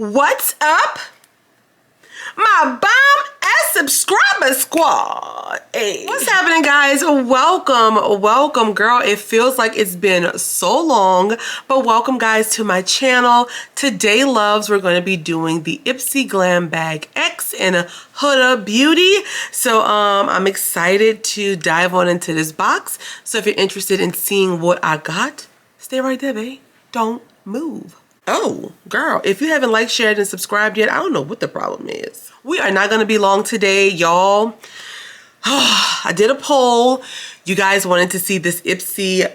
What's up, my bomb ass subscriber squad? Hey, what's happening, guys? Welcome, girl. It feels like it's been so long, but welcome, guys, to my channel. Today, loves, we're going to be doing the Ipsy Glam Bag X in a Huda Beauty. So I'm excited to dive on into this box. So if you're interested in seeing what I got, stay right there, babe. Don't move. Oh, girl, if you haven't liked, shared, and subscribed yet, I don't know what the problem is. We are not going to be long today, y'all. I did a poll. You guys wanted to see this Ipsy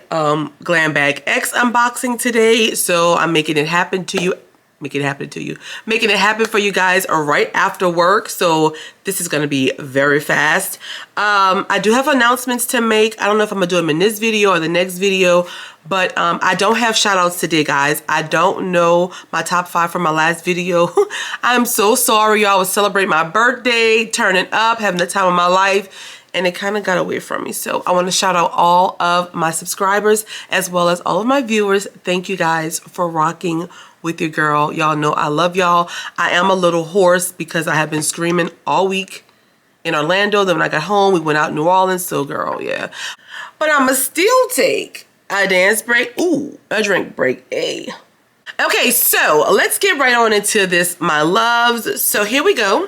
Glam Bag X unboxing today, so I'm making it happen to you. Making it happen for you guys right after work. So this is going to be very fast. I do have announcements to make. I don't know if I'm going to do them in this video or the next video, but I don't have shout outs today, guys. I don't know my top 5 from my last video. I'm so sorry, y'all. I was celebrating my birthday, turning up, having the time of my life, and it kind of got away from me. So I want to shout out all of my subscribers as well as all of my viewers. Thank you guys for rocking with your girl. Y'all know I love y'all. I am a little hoarse because I have been screaming all week in Orlando. Then when I got home, we went out in New Orleans. So girl, yeah. But I'ma still take a dance break. Ooh, a drink break. Hey. Okay, so let's get right on into this, my loves. So here we go.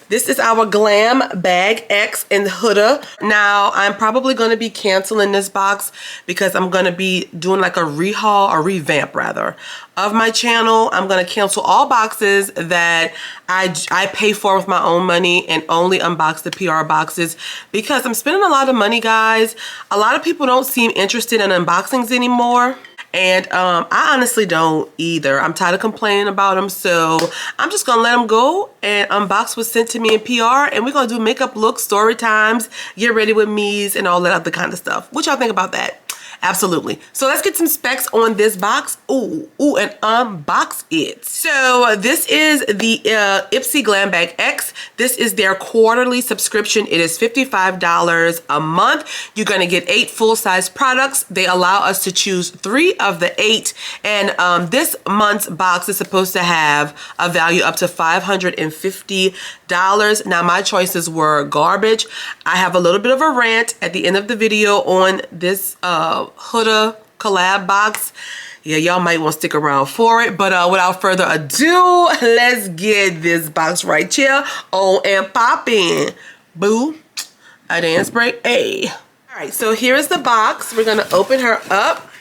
This is our Glam Bag X in Huda. Now, I'm probably going to be canceling this box because I'm going to be doing like a rehaul or revamp rather of my channel. I'm going to cancel all boxes that I pay for with my own money and only unbox the PR boxes because I'm spending a lot of money, guys. A lot of people don't seem interested in unboxings anymore. And I honestly don't either. I'm tired of complaining about them, so I'm just gonna let them go and unbox what's sent to me in PR, and we're gonna do makeup looks, story times, get ready with me's, and all that other kind of stuff. What y'all think about that? Absolutely. So let's get some specs on this box. Ooh, and unbox it. So this is the Ipsy Glam Bag X. This is their quarterly subscription. It is $55 a month. You're going to get 8 full-size products. They allow us to choose 3 of the 8. And this month's box is supposed to have a value up to $550. Now, my choices were garbage. I have a little bit of a rant at the end of the video on this Huda collab box. Yeah, y'all might want to stick around for it. But without further ado, let's get this box right here on and poppin'. Boo. A dance break. Hey. All right, so here is the box. We're going to open her up.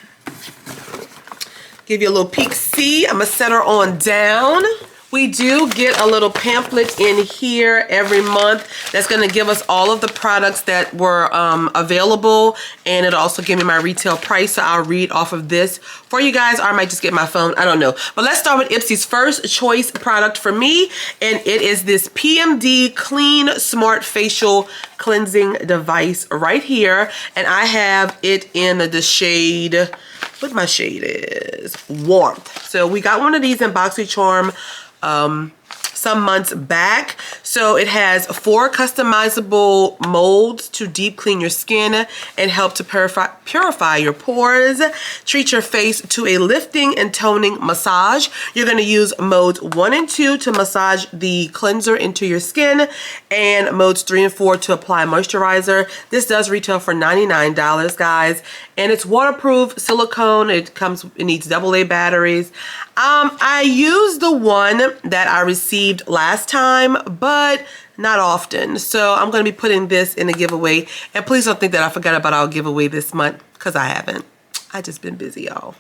Give you a little peek. See, I'm going to set her on down. We do get a little pamphlet in here every month that's going to give us all of the products that were available, and it'll also give me my retail price, so I'll read off of this for you guys, or I might just get my phone. I don't know. But let's start with Ipsy's first choice product for me, and it is this PMD Clean Smart Facial Cleansing Device right here, and I have it in the shade, what my shade is, Warmth. So we got one of these in BoxyCharm some months back. So it has 4 customizable molds to deep clean your skin and help to purify your pores. Treat your face to a lifting and toning massage. You're going to use modes 1 and 2 to massage the cleanser into your skin, and modes 3 and 4 to apply moisturizer. This does retail for $99, guys, and it's waterproof, silicone. It needs AA batteries. I used the one that I received last time, but not often. So I'm going to be putting this in a giveaway. And please don't think that I forgot about our giveaway this month, because I haven't. I just been busy, y'all.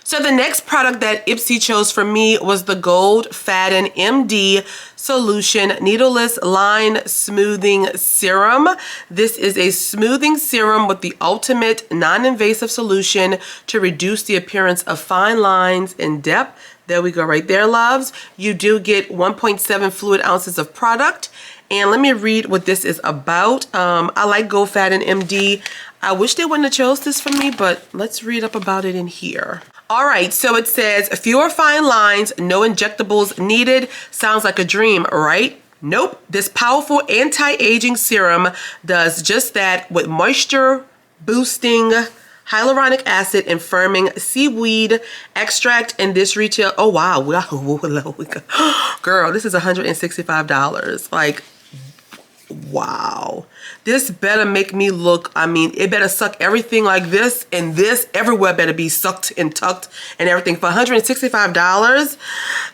So the next product that Ipsy chose for me was the Gold Faden MD Solution Needleless Line Smoothing Serum. This is a smoothing serum with the ultimate non-invasive solution to reduce the appearance of fine lines and depth. There we go right there, loves. You do get 1.7 fluid ounces of product. And let me read what this is about. I like Gold Faden MD. I wish they wouldn't have chose this for me, but let's read up about it in here. All right, so it says, fewer fine lines, no injectables needed. Sounds like a dream, right? Nope. This powerful anti-aging serum does just that with moisture boosting hyaluronic acid and firming seaweed extract, and this retail, oh wow, girl, this is $165. Like, wow, this better make me look, I mean, it better suck everything like this, and this everywhere better be sucked and tucked and everything for $165.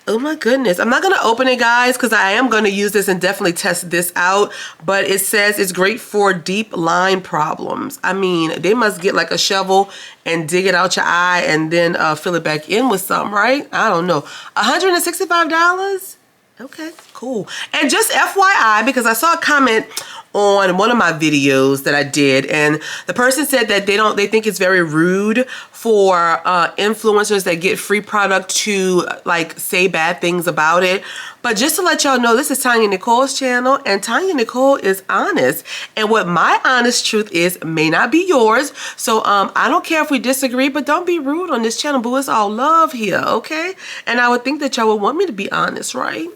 Oh my goodness. I'm not gonna open it, guys, because I am gonna use this and definitely test this out, but it says it's great for deep line problems. I mean, they must get like a shovel and dig it out your eye and then fill it back in with something, right? I don't know. $165? Okay, cool. And just FYI, because I saw a comment on one of my videos that I did, and the person said that they think it's very rude for influencers that get free product to like say bad things about it. But just to let y'all know, this is Tonyanicole's channel, and Tonyanicole is honest. And what my honest truth is may not be yours. So I don't care if we disagree, but don't be rude on this channel, boo. It's all love here, okay? And I would think that y'all would want me to be honest, right?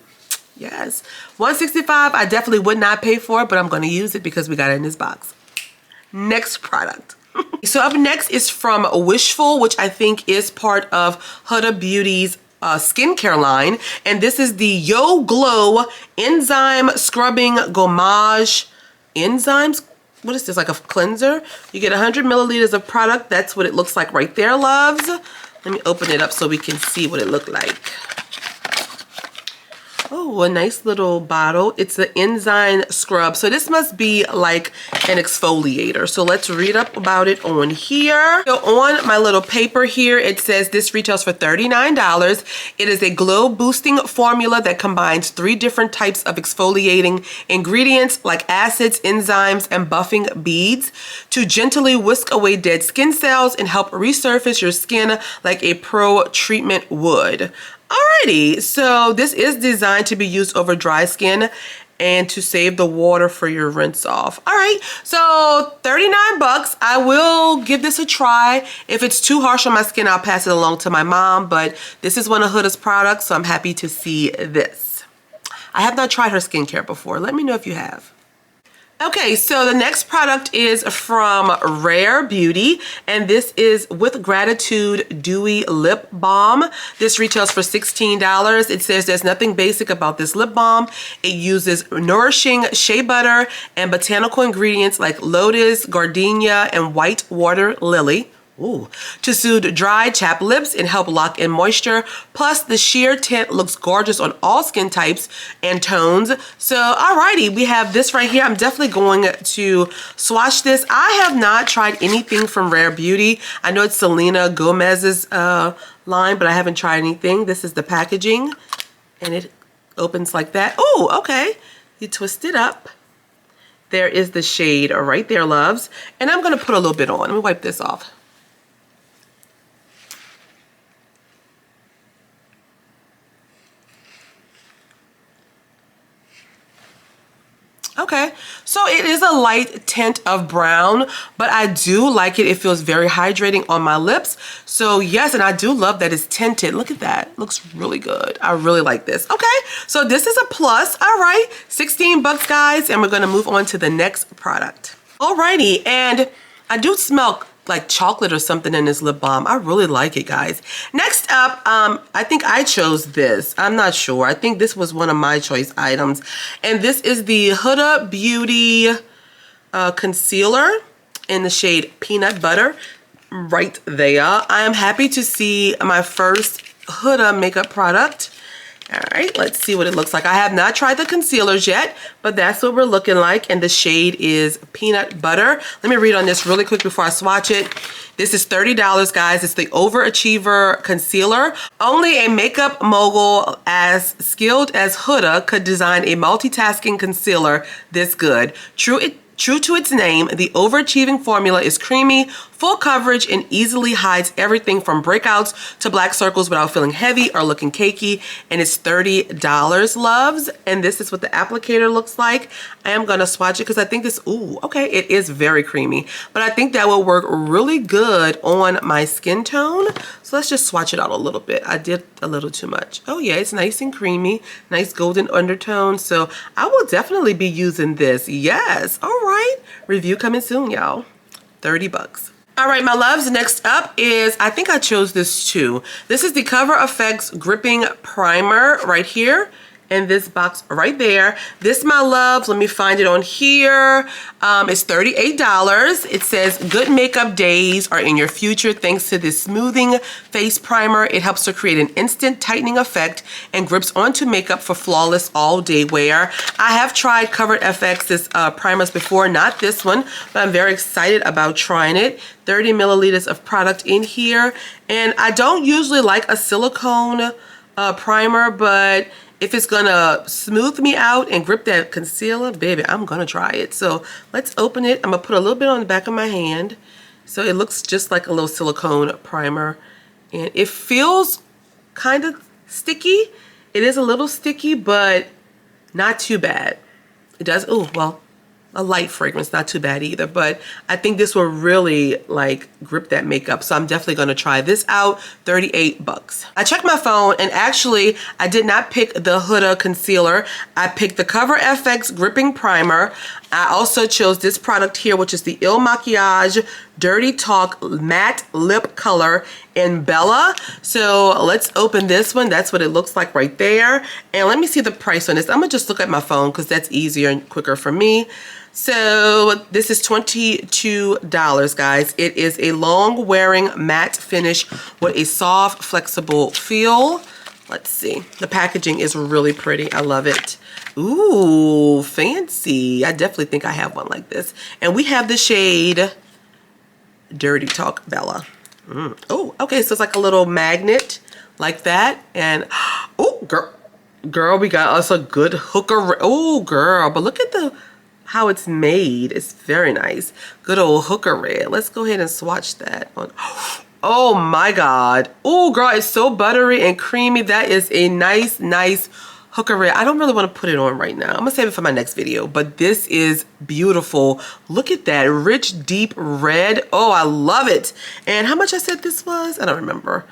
Yes. $165, I definitely would not pay for it, but I'm going to use it because we got it in this box. Next product. So up next is from Wishful, which I think is part of Huda Beauty's skincare line. And this is the Yo Glow Enzyme Scrubbing Gommage Enzymes. What is this, like a cleanser? You get 100 milliliters of product. That's what it looks like right there, loves. Let me open it up so we can see what it looked like. Oh, a nice little bottle. It's the enzyme scrub. So this must be like an exfoliator. So let's read up about it on here. So on my little paper here, it says this retails for $39. It is a glow boosting formula that combines 3 different types of exfoliating ingredients like acids, enzymes, and buffing beads to gently whisk away dead skin cells and help resurface your skin like a pro treatment would. Alrighty, so this is designed to be used over dry skin and to save the water for your rinse off. All right, so 39 bucks. I will give this a try. If it's too harsh on my skin, I'll pass it along to my mom, but this is one of Huda's products, so I'm happy to see this. I have not tried her skincare before. Let me know if you have. Okay, so the next product is from Rare Beauty, and this is With Gratitude Dewy Lip Balm. This retails for $16. It says there's nothing basic about this lip balm. It uses nourishing shea butter and botanical ingredients like lotus, gardenia, and white water lily. Ooh, to soothe dry, chapped lips and help lock in moisture. Plus, the sheer tint looks gorgeous on all skin types and tones. So, alrighty, we have this right here. I'm definitely going to swatch this. I have not tried anything from Rare Beauty. I know it's Selena Gomez's line, but I haven't tried anything. This is the packaging, and it opens like that. Oh, okay. You twist it up. There is the shade right there, loves. And I'm going to put a little bit on. Let me wipe this off. Okay, so it is a light tint of brown, but I do like it. It feels very hydrating on my lips. So yes, and I do love that it's tinted. Look at that. Looks really good. I really like this. Okay, so this is a plus. All right, 16 bucks, guys, and we're gonna move on to the next product. Alrighty, and I do smell like chocolate or something in this lip balm. I really like it, guys. Next up, I think I chose this. I'm not sure. I think this was one of my choice items. And this is the Huda Beauty concealer in the shade Peanut Butter right there. I am happy to see my first Huda makeup product. All right, let's see what it looks like. I have not tried the concealers yet, but that's what we're looking like. And the shade is Peanut Butter. Let me read on this really quick before I swatch it. This is $30, guys. It's the Overachiever Concealer. Only a makeup mogul as skilled as Huda could design a multitasking concealer this good. True to its name, the overachieving formula is creamy, full coverage, and easily hides everything from breakouts to black circles without feeling heavy or looking cakey. And it's $30, loves. And this is what the applicator looks like. I am gonna swatch it because I think this, ooh, okay, it is very creamy. But I think that will work really good on my skin tone. So let's just swatch it out a little bit. I did a little too much. Oh yeah, it's nice and creamy, nice golden undertone. So I will definitely be using this. Yes, all right. Review coming soon, y'all. 30 bucks. All right, my loves, next up is, I think I chose this too. This is the Cover FX Gripping Primer right here. In this box right there. This, my loves, let me find it on here. It's $38. It says, good makeup days are in your future thanks to this smoothing face primer. It helps to create an instant tightening effect and grips onto makeup for flawless all day wear. I have tried Cover FX's primers before, not this one, but I'm very excited about trying it. 30 milliliters of product in here. And I don't usually like a silicone primer, but if it's gonna smooth me out and grip that concealer, baby, I'm gonna try it. So let's open it. I'm gonna put a little bit on the back of my hand. So it looks just like a little silicone primer. And it feels kind of sticky. It is a little sticky, but not too bad. It does, oh, well, a light fragrance, not too bad either, but I think this will really like grip that makeup. So I'm definitely gonna try this out. 38 bucks. I checked my phone and actually I did not pick the Huda concealer. I picked the Cover FX Gripping Primer. I also chose this product here, which is the Il Makiage Dirty Talk Matte Lip Color in Bella. So let's open this one. That's what it looks like right there. And let me see the price on this. I'm gonna just look at my phone because that's easier and quicker for me. So this is $22, guys. It is a long wearing matte finish with a soft, flexible feel. Let's see. The packaging is really pretty. I love it. Ooh, fancy. I definitely think I have one like this. And we have the shade Dirty Talk Bella. Oh, okay. So it's like a little magnet like that. And, oh, girl, we got us a good hooker. Oh, girl, but look at how it's made. It's very nice. Good old hooker red. Let's go ahead and swatch that on. Oh my God. Oh girl, it's so buttery and creamy. That is a nice hooker red. I don't really want to put it on right now. I'm gonna save it for my next video, but this is beautiful. Look at that rich, deep red. Oh, I love it. And how much I said this was? I don't remember.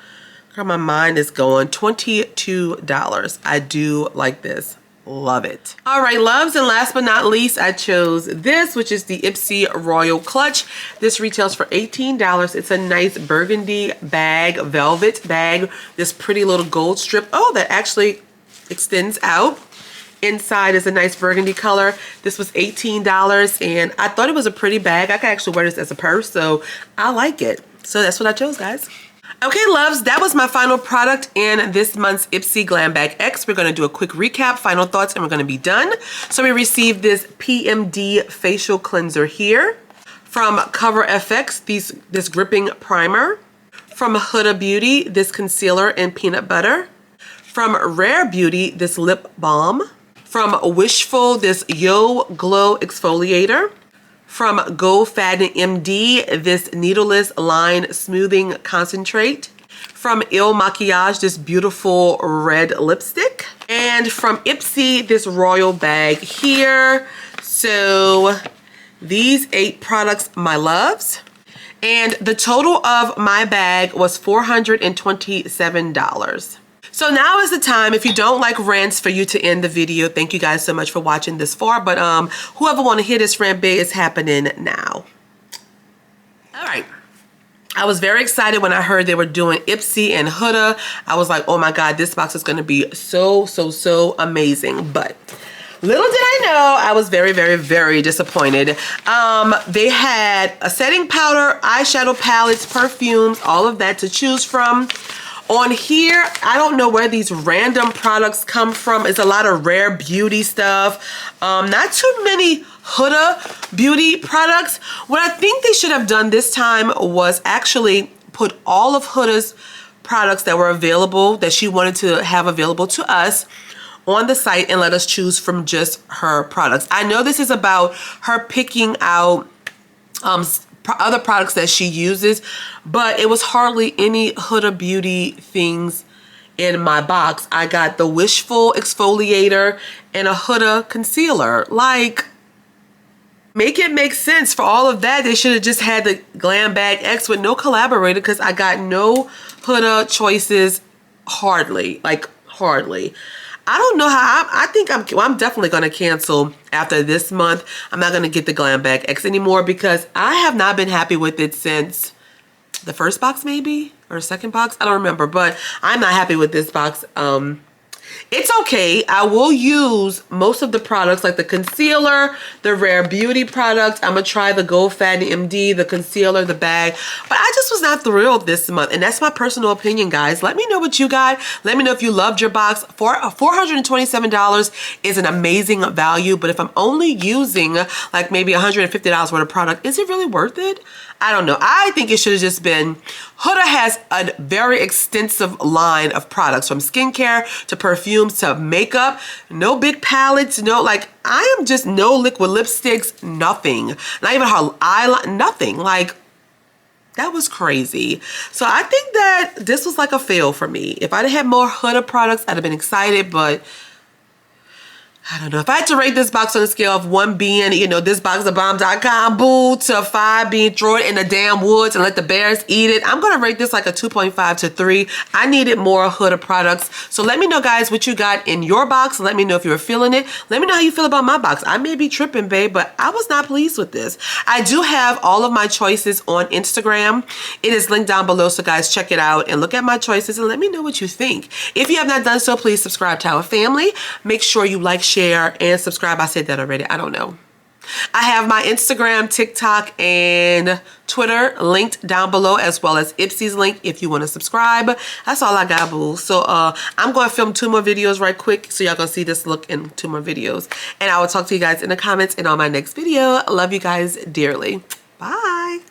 Girl, my mind is going. $22. I do like this. Love it. All right, loves, and last but not least, I chose this, which is the Ipsy Royal Clutch. This retails for $18. It's a nice burgundy bag, velvet bag, this pretty little gold strip. Oh, that actually extends out. Inside is a nice burgundy color. This was $18, and I thought it was a pretty bag. I could actually wear this as a purse, so I like it. So that's what I chose, guys. Okay, loves, that was my final product in this month's Ipsy Glam Bag X. We're going to do a quick recap, final thoughts, and we're going to be done. So we received this PMD facial cleanser here. From Cover FX, this gripping primer. From Huda Beauty, this concealer in peanut butter. From Rare Beauty, this lip balm. From Wishful, this Yo Glow exfoliator. From Go Fadden MD, this needleless line smoothing concentrate. From Il Makiage, this beautiful red lipstick. And from Ipsy, this royal bag here. So these 8 products, my loves. And the total of my bag was $427. So now is the time, if you don't like rants, for you to end the video. Thank you guys so much for watching this far, but whoever want to hear this rant big is happening now. All right. I was very excited when I heard they were doing Ipsy and Huda. I was like, oh my God, this box is going to be so amazing. But little did I know, I was very disappointed. They had a setting powder, eyeshadow palettes, perfumes, all of that to choose from. On here, I don't know where these random products come from. It's a lot of Rare Beauty stuff. Not too many Huda Beauty products. What I think they should have done this time was actually put all of Huda's products that were available, that she wanted to have available to us, on the site and let us choose from just her products. I know this is about her picking out other products that she uses, but it was hardly any Huda Beauty things in my box. I got the Wishful exfoliator and a Huda concealer. Like, make it make sense. For all of that, they should have just had the Glam Bag X with no collaborator, because I got no Huda choices, hardly. I don't know how. I think I'm definitely going to cancel after this month. I'm not going to get the Glam Bag X anymore because I have not been happy with it since the first box maybe, or second box. I don't remember, but I'm not happy with this box. It's okay. I will use most of the products, like the concealer, the Rare Beauty product. I'm going to try the Gold Fatty MD, the concealer, the bag. But I just was not thrilled this month. And that's my personal opinion, guys. Let me know what you got. Let me know if you loved your box. For $427 is an amazing value. But if I'm only using like maybe $150 worth of product, is it really worth it? I don't know. I think it should have just been, Huda has a very extensive line of products, from skincare to perfumes to makeup. No big palettes, no, like, I am just no liquid lipsticks, nothing. Not even her eyeliner, nothing. Like, that was crazy. So I think that this was like a fail for me. If I'd had more Huda products, I'd have been excited, but I don't know. If I had to rate this box on a scale of 1 being, you know, this box of bomb.com boo, to 5 being throw it in the damn woods and let the bears eat it, I'm going to rate this like a 2.5 to 3. I needed more Huda products. So let me know, guys, what you got in your box. Let me know if you were feeling it. Let me know how you feel about my box. I may be tripping, babe, but I was not pleased with this. I do have all of my choices on Instagram. It is linked down below, so guys, check it out and look at my choices and let me know what you think. If you have not done so, please subscribe to our family. Make sure you like, share, and subscribe. I said that already. I don't know. I have my Instagram, TikTok, and Twitter linked down below, as well as Ipsy's link if you want to subscribe. That's all I got, boo. So I'm going to film 2 more videos right quick, so y'all gonna see this look in 2 more videos. And I will talk to you guys in the comments and on my next video. I love you guys dearly. Bye.